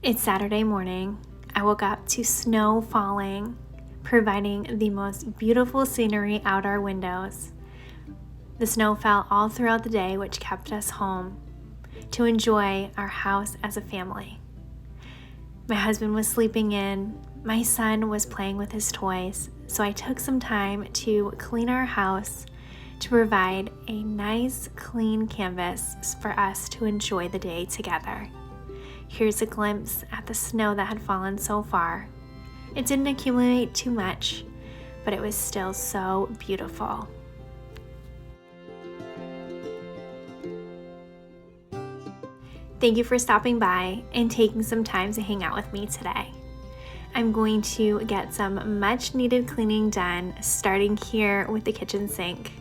It's Saturday morning. I woke up to snow falling, providing the most beautiful scenery out our windows. The snow fell all throughout the day, which kept us home to enjoy our house as a family. My husband was sleeping in, my son was playing with his toys, so I took some time to clean our house to provide a nice, clean canvas for us to enjoy the day together. Here's a glimpse at the snow that had fallen so far. It didn't accumulate too much, but it was still so beautiful. Thank you for stopping by and taking some time to hang out with me today. I'm going to get some much needed cleaning done, starting here with the kitchen sink.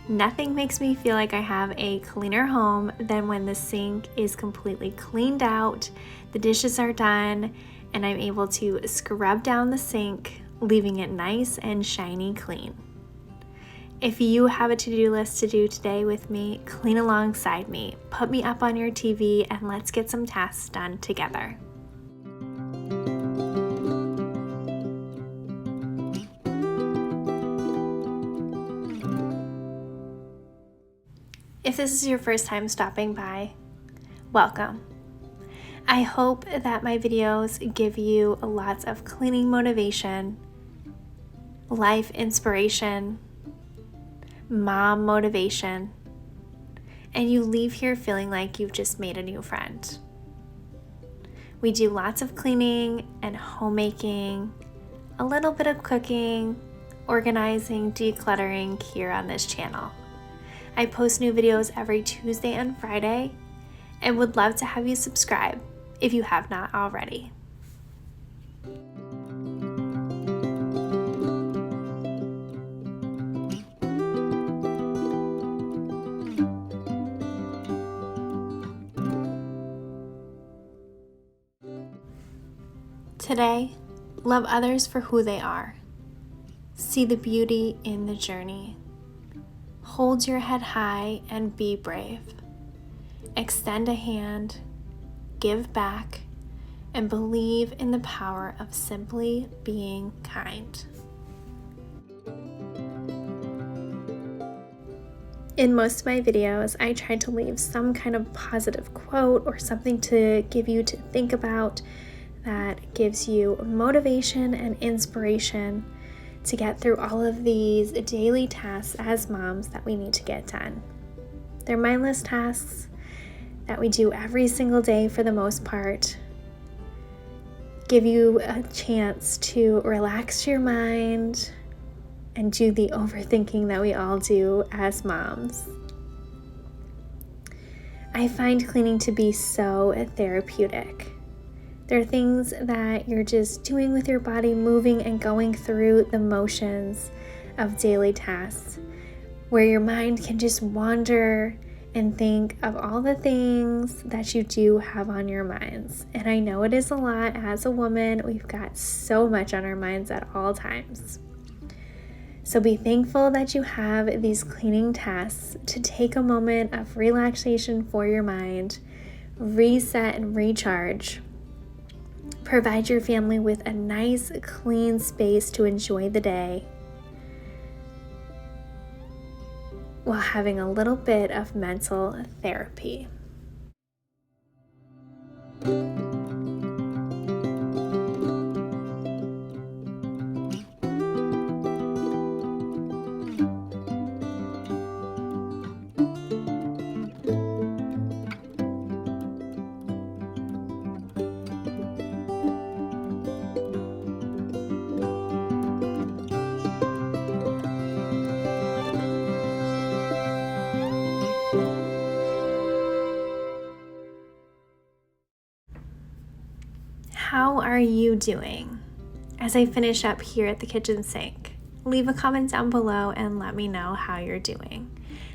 Nothing makes me feel like I have a cleaner home than when the sink is completely cleaned out, the dishes are done, and I'm able to scrub down the sink, leaving it nice and shiny clean. If you have a to-do list to do today with me, clean alongside me, put me up on your TV, and let's get some tasks done together. If this is your first time stopping by, welcome. I hope that my videos give you lots of cleaning motivation, life inspiration, mom motivation, and you leave here feeling like you've just made a new friend. We do lots of cleaning and homemaking, a little bit of cooking, organizing, decluttering here on this channel. I post new videos every Tuesday and Friday and would love to have you subscribe if you have not already. Today, love others for who they are. See the beauty in the journey. Hold your head high and be brave. Extend a hand, give back, and believe in the power of simply being kind. In most of my videos, I try to leave some kind of positive quote or something to give you to think about that gives you motivation and inspiration to get through all of these daily tasks as moms that we need to get done. They're mindless tasks that we do every single day for the most part. Give you a chance to relax your mind and do the overthinking that we all do as moms. I find cleaning to be so therapeutic. There are things that you're just doing with your body, moving and going through the motions of daily tasks, where your mind can just wander and think of all the things that you do have on your minds. And I know it is a lot. As a woman, we've got so much on our minds at all times. So be thankful that you have these cleaning tasks to take a moment of relaxation for your mind, reset and recharge. Provide your family with a nice, clean space to enjoy the day while having a little bit of mental therapy. How are you doing? As I finish up here at the kitchen sink, leave a comment down below and let me know how you're doing.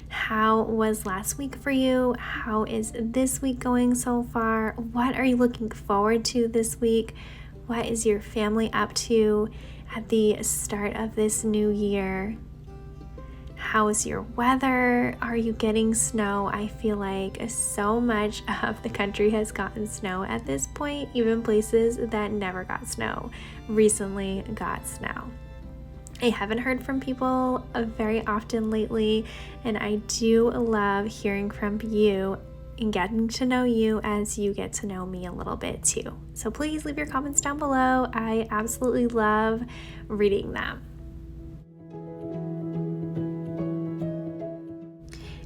How was last week for you? How is this week going so far? What are you looking forward to this week? What is your family up to at the start of this new year? How's your weather? Are you getting snow? I feel like so much of the country has gotten snow at this point. Even places that never got snow recently got snow. I haven't heard from people very often lately, and I do love hearing from you and getting to know you as you get to know me a little bit too. So please leave your comments down below. I absolutely love reading them.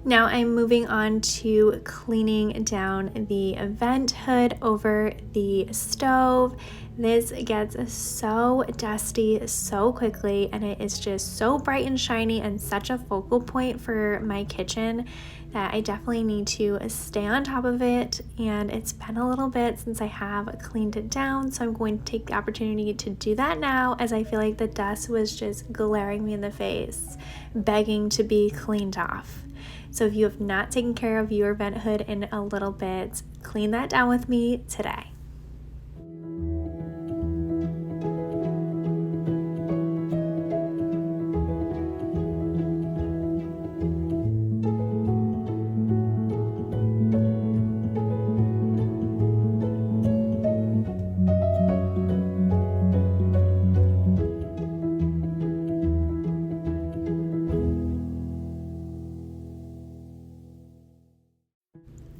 Now I'm moving on to cleaning down the vent hood over the stove. This gets so dusty so quickly, and it is just so bright and shiny and such a focal point for my kitchen that I definitely need to stay on top of it. And it's been a little bit since I have cleaned it down, so I'm going to take the opportunity to do that now, as I feel like the dust was just glaring me in the face, begging to be cleaned off. So if you have not taken care of your vent hood in a little bit, clean that down with me today.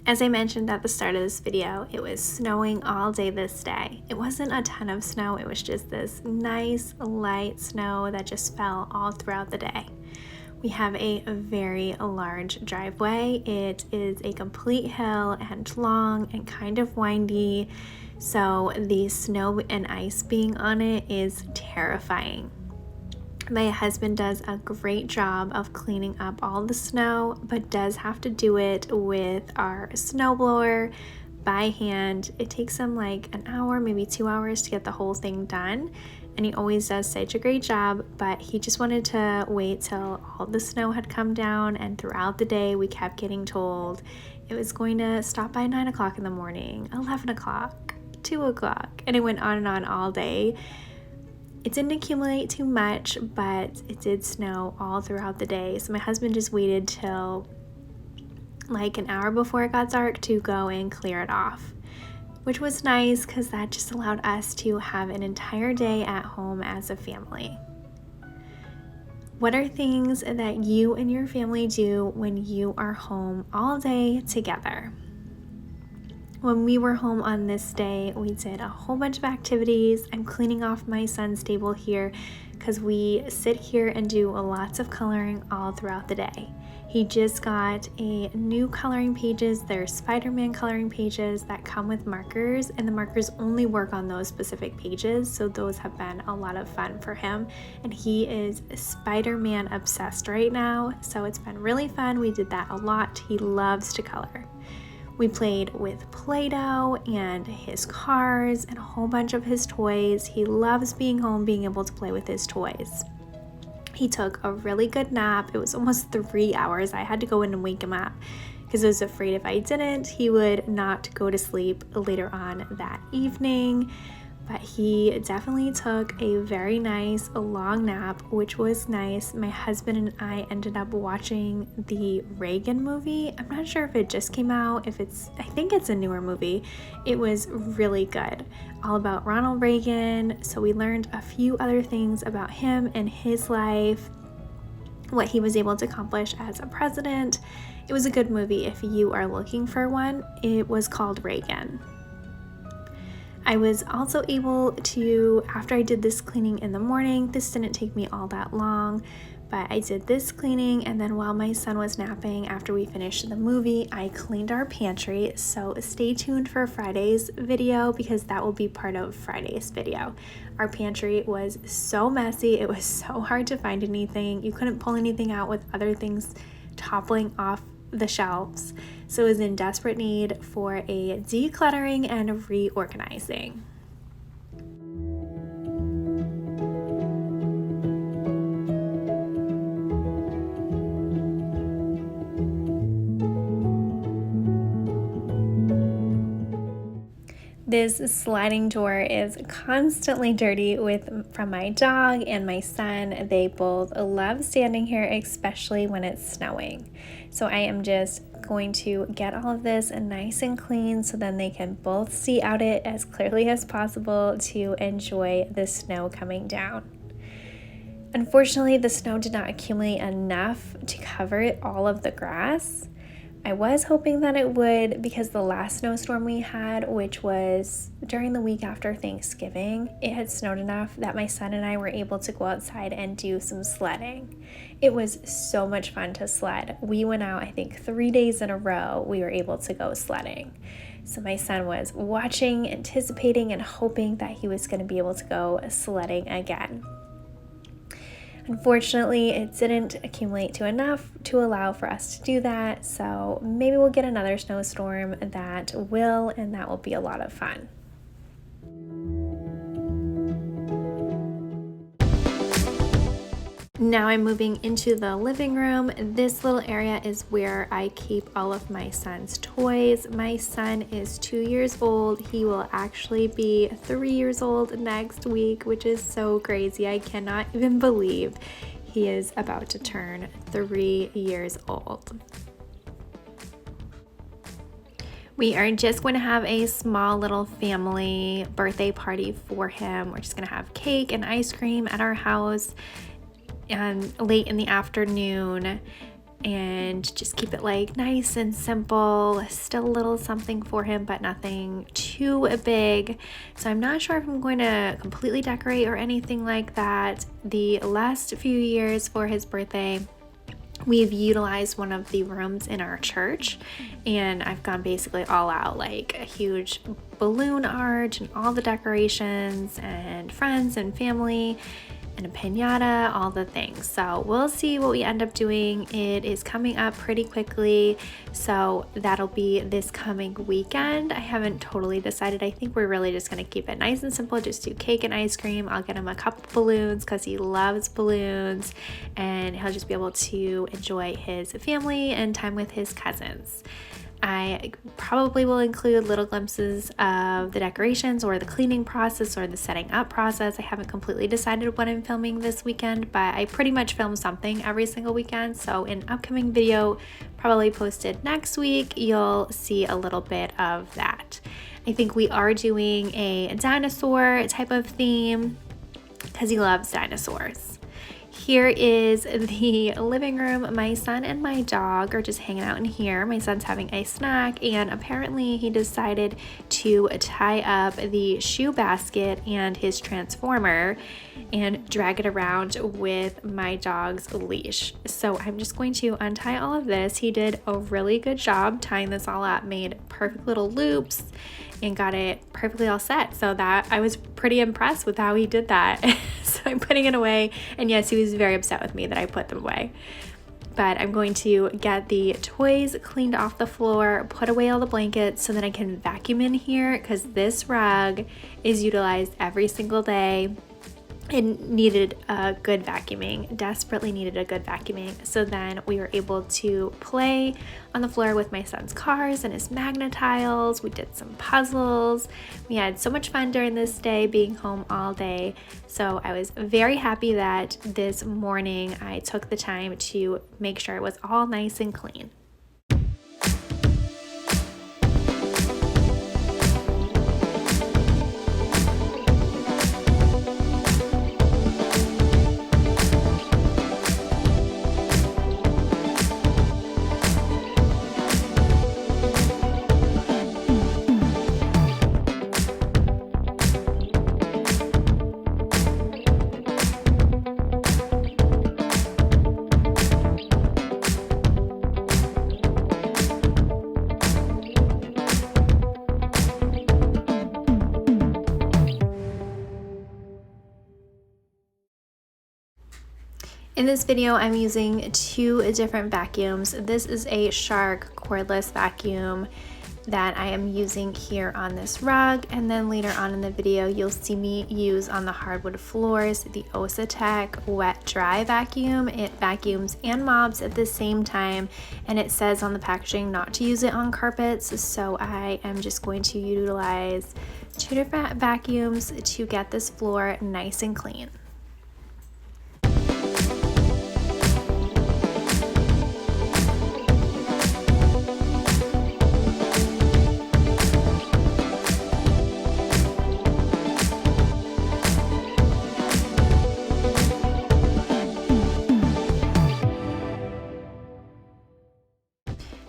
As I mentioned at the start of this video, it was snowing all day this day. It wasn't a ton of snow, it was just this nice light snow that just fell all throughout the day. We have a very large driveway. It is a complete hill and long and kind of windy, so the snow and ice being on it is terrifying. My husband does a great job of cleaning up all the snow, but does have to do it with our snowblower by hand. It takes him like an hour, maybe 2 hours to get the whole thing done, and he always does such a great job, but he just wanted to wait till all the snow had come down, and throughout the day we kept getting told it was going to stop by 9 o'clock in the morning, 11 o'clock, 2 o'clock, and it went on and on all day. It didn't accumulate too much, but it did snow all throughout the day. So my husband just waited till like an hour before it got dark to go and clear it off, which was nice because that just allowed us to have an entire day at home as a family. What are things that you and your family do when you are home all day together? When we were home on this day, we did a whole bunch of activities. I'm cleaning off my son's table here because we sit here and do lots of coloring all throughout the day. He just got a new coloring pages. They're Spider-Man coloring pages that come with markers, and the markers only work on those specific pages, so those have been a lot of fun for him, and he is Spider-Man obsessed right now, so it's been really fun. We did that a lot. He loves to color. We played with Play-Doh and his cars and a whole bunch of his toys. He loves being home, being able to play with his toys. He took a really good nap. It was almost 3 hours. I had to go in and wake him up because I was afraid if I didn't, he would not go to sleep later on that evening. But he definitely took a very nice long nap, which was nice. My husband and I ended up watching the Reagan movie. I'm not sure if it just came out, I think it's a newer movie. It was really good, all about Ronald Reagan. So we learned a few other things about him and his life, what he was able to accomplish as a president. It was a good movie if you are looking for one. It was called Reagan. I was also able to, after I did this cleaning in the morning, this didn't take me all that long, but I did this cleaning, and then while my son was napping after we finished the movie, I cleaned our pantry. So stay tuned for Friday's video because that will be part of Friday's video. Our pantry was so messy. It was so hard to find anything. You couldn't pull anything out with other things toppling off the shelves. So it was in desperate need for a decluttering and reorganizing. This sliding door is constantly dirty from my dog and my son. They both love standing here, especially when it's snowing. So I am just going to get all of this nice and clean so then they can both see out it as clearly as possible to enjoy the snow coming down. Unfortunately, the snow did not accumulate enough to cover all of the grass. I was hoping that it would, because the last snowstorm we had, which was during the week after Thanksgiving, it had snowed enough that my son and I were able to go outside and do some sledding. It was so much fun to sled. We went out, I think 3 days in a row, we were able to go sledding. So my son was watching, anticipating, and hoping that he was going to be able to go sledding again. Unfortunately, it didn't accumulate to enough to allow for us to do that, so maybe we'll get another snowstorm that will, and that will be a lot of fun. Now I'm moving into the living room. This little area is where I keep all of my son's toys. My son is 2 years old. He will actually be 3 years old next week, which is so crazy. I cannot even believe he is about to turn 3 years old. We are just going to have a small little family birthday party for him. We're just going to have cake and ice cream at our house and late in the afternoon, and just keep it like nice and simple, still a little something for him, but nothing too big. So I'm not sure if I'm going to completely decorate or anything like that. The last few years for his birthday, we've utilized one of the rooms in our church, and I've gone basically all out, like a huge balloon arch and all the decorations and friends and family and a piñata, all the things. So we'll see what we end up doing. It is coming up pretty quickly, so that'll be this coming weekend. I haven't totally decided. I think we're really just gonna keep it nice and simple, just do cake and ice cream. I'll get him a couple balloons because he loves balloons, and he'll just be able to enjoy his family and time with his cousins. I probably will include little glimpses of the decorations or the cleaning process or the setting up process. I haven't completely decided what I'm filming this weekend, but I pretty much film something every single weekend. So an upcoming video probably posted next week, you'll see a little bit of that. I think we are doing a dinosaur type of theme because he loves dinosaurs. Here is the living room. My son and my dog are just hanging out in here. My son's having a snack, and apparently he decided to tie up the shoe basket and his transformer and drag it around with my dog's leash. So I'm just going to untie all of this. He did a really good job tying this all up, made perfect little loops, and got it perfectly all set. So that I was pretty impressed with how he did that. So I'm putting it away, and yes, he was very upset with me that I put them away. But I'm going to get the toys cleaned off the floor, put away all the blankets so that I can vacuum in here, because this rug is utilized every single day. It needed a good vacuuming, desperately needed a good vacuuming. So then we were able to play on the floor with my son's cars and his magnet tiles. We did some puzzles. We had so much fun during this day, being home all day. So I was very happy that this morning I took the time to make sure it was all nice and clean. In this video, I'm using two different vacuums. This is a Shark cordless vacuum. that I am using here on this rug, and then later on in the video you'll see me use on the hardwood floors the Osatec wet dry vacuum. It vacuums and mops at the same time, and it says on the packaging not to use it on carpets, so I am just going to utilize 2 different vacuums to get this floor nice and clean.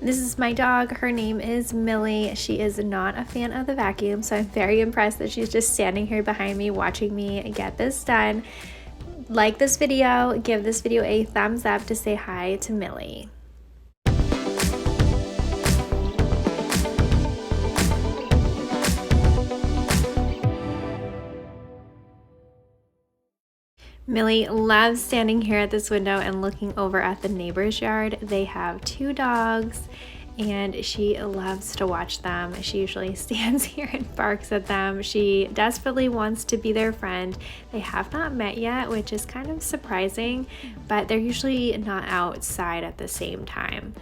This is my dog. Her name is Millie. She is not a fan of the vacuum, so I'm very impressed that she's just standing here behind me watching me get this done. Like this video, give this video a thumbs up to say hi to Millie. Millie loves standing here at this window and looking over at the neighbor's yard. They have 2 dogs and she loves to watch them. She usually stands here and barks at them. She desperately wants to be their friend. They have not met yet, which is kind of surprising, but they're usually not outside at the same time.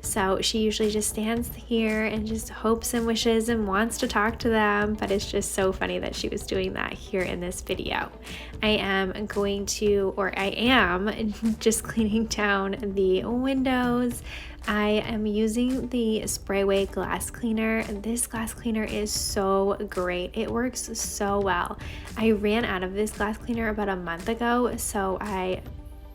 So she usually just stands here and just hopes and wishes and wants to talk to them, but it's just so funny that she was doing that here in this video. I am just cleaning down the windows. I am using the Sprayway glass cleaner. This glass cleaner is so great. It works so well. I ran out of this glass cleaner about a month ago, so I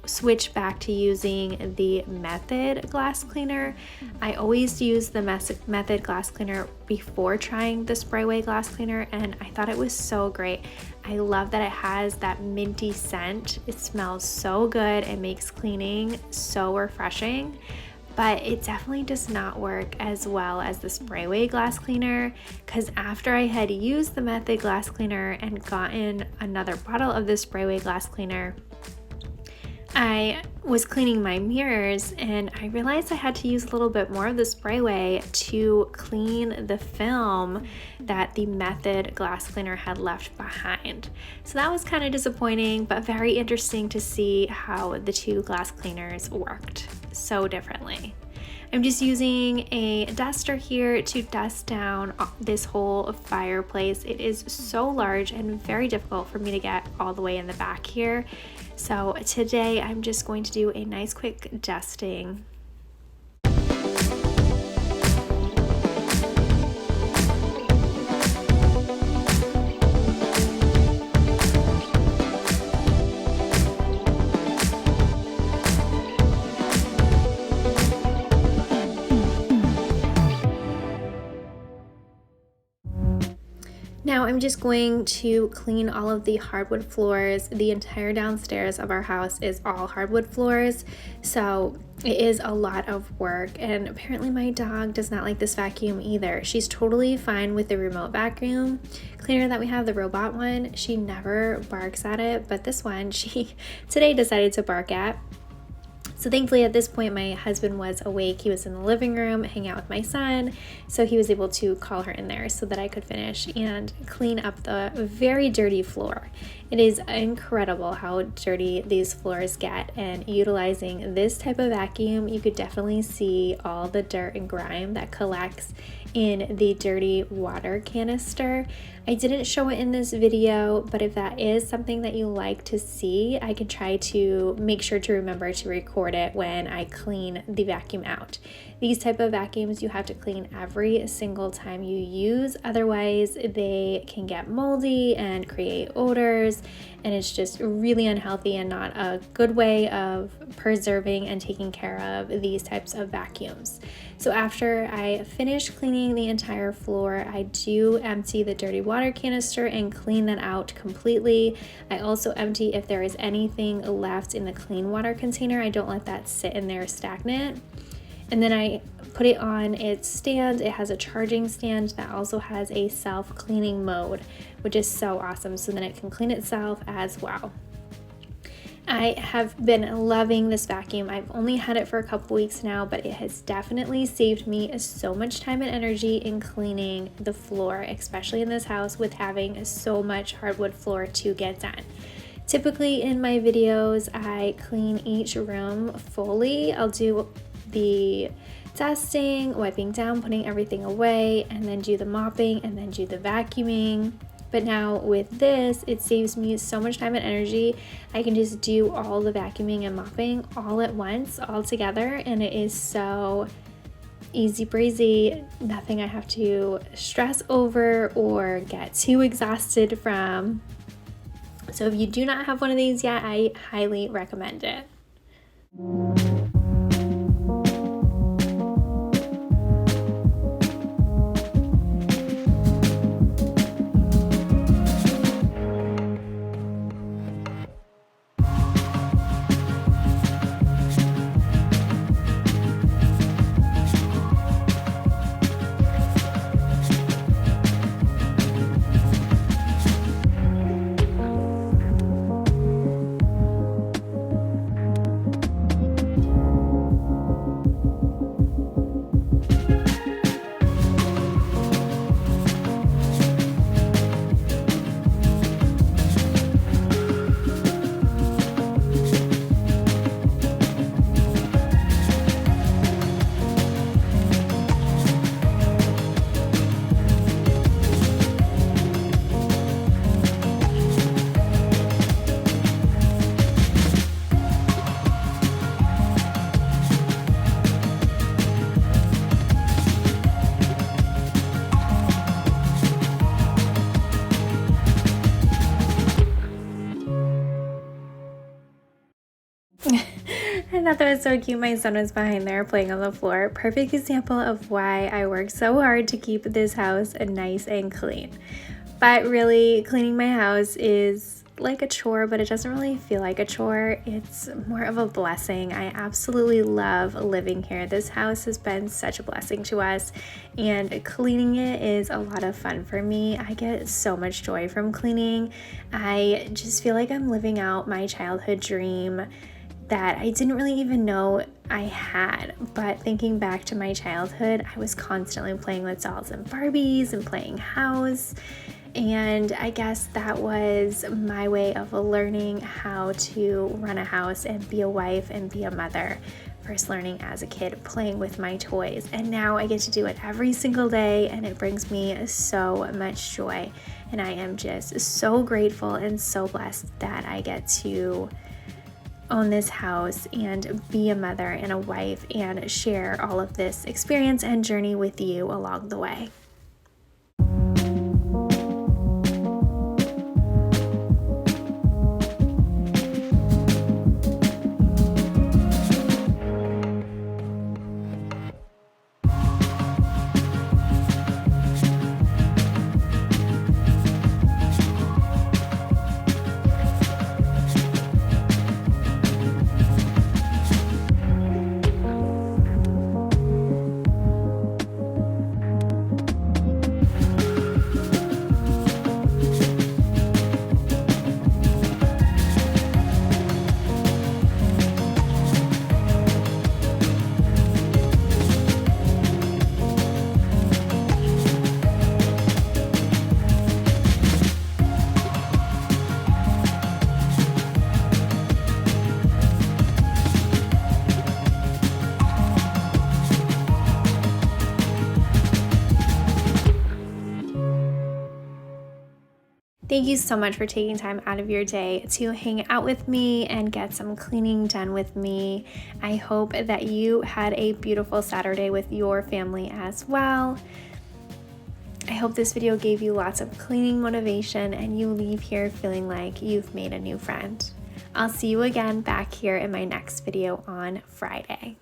switch back to using the Method glass cleaner. I always use the Method glass cleaner before trying the Sprayway glass cleaner, and I thought it was so great. I love that it has that minty scent. It smells so good. It makes cleaning so refreshing, but it definitely does not work as well as the Sprayway glass cleaner, because after I had used the Method glass cleaner and gotten another bottle of the Sprayway glass cleaner, I was cleaning my mirrors and I realized I had to use a little bit more of the Sprayway to clean the film that the Method glass cleaner had left behind. So that was kind of disappointing, but very interesting to see how the 2 glass cleaners worked so differently. I'm just using a duster here to dust down this whole fireplace. It is so large and very difficult for me to get all the way in the back here. So today I'm just going to do a nice quick dusting. Now I'm just going to clean all of the hardwood floors. The entire downstairs of our house is all hardwood floors, so it is a lot of work, and apparently my dog does not like this vacuum either. She's totally fine with the remote vacuum cleaner that we have, the robot one. She never barks at it, but this one she today decided to bark at. So thankfully at this point my husband was awake. He was in the living room hanging out with my son, so he was able to call her in there so that I could finish and clean up the very dirty floor. It is incredible how dirty these floors get, and utilizing this type of vacuum you could definitely see all the dirt and grime that collects in the dirty water canister. I didn't show it in this video, but if that is something that you like to see, I can try to make sure to remember to record it when I clean the vacuum out. These type of vacuums you have to clean every single time you use, otherwise they can get moldy and create odors, and it's just really unhealthy and not a good way of preserving and taking care of these types of vacuums. So after I finish cleaning the entire floor, I do empty the dirty water canister and clean that out completely. I also empty if there is anything left in the clean water container. I don't let that sit in there stagnant. And then I put it on its stand. It has a charging stand that also has a self-cleaning mode, which is so awesome, so then it can clean itself as well. I have been loving this vacuum. I've only had it for a couple weeks now, but it has definitely saved me so much time and energy in cleaning the floor, especially in this house with having so much hardwood floor to get done. Typically in my videos, I clean each room fully. I'll do the dusting, wiping down, putting everything away, and then do the mopping, and then do the vacuuming. But now with this, it saves me so much time and energy. I can just do all the vacuuming and mopping all at once, all together, and it is so easy breezy. Nothing I have to stress over or get too exhausted from. So if you do not have one of these yet, I highly recommend it. I thought that was so cute. My son was behind there playing on the floor. Perfect example of why I work so hard to keep this house nice and clean. But really, cleaning my house is like a chore, but it doesn't really feel like a chore. It's more of a blessing. I absolutely love living here. This house has been such a blessing to us, and cleaning it is a lot of fun for me. I get so much joy from cleaning. I just feel like I'm living out my childhood dream that I didn't really even know I had. But thinking back to my childhood, I was constantly playing with dolls and Barbies and playing house. And I guess that was my way of learning how to run a house and be a wife and be a mother. First learning as a kid, playing with my toys. And now I get to do it every single day, and it brings me so much joy. And I am just so grateful and so blessed that I get to own this house and be a mother and a wife and share all of this experience and journey with you along the way. Thank you so much for taking time out of your day to hang out with me and get some cleaning done with me. I hope that you had a beautiful Saturday with your family as well. I hope this video gave you lots of cleaning motivation and you leave here feeling like you've made a new friend. I'll see you again back here in my next video on Friday.